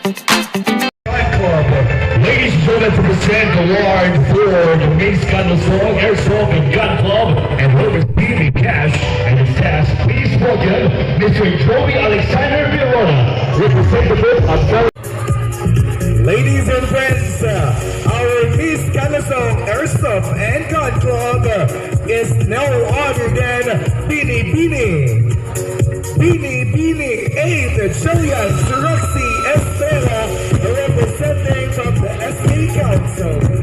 Gun Club. Ladies and gentlemen, to present the award for the Miss Canlusong Airsoft Gun Club and who is receiving cash and his task, please welcome Mr. Joey Alexander Villarona, representative of Ladies and friends, our Miss Canlusong Airsoft and Gun Club is no other than Binibining 8 Jillian Roxy Estela, representing from the SK Council.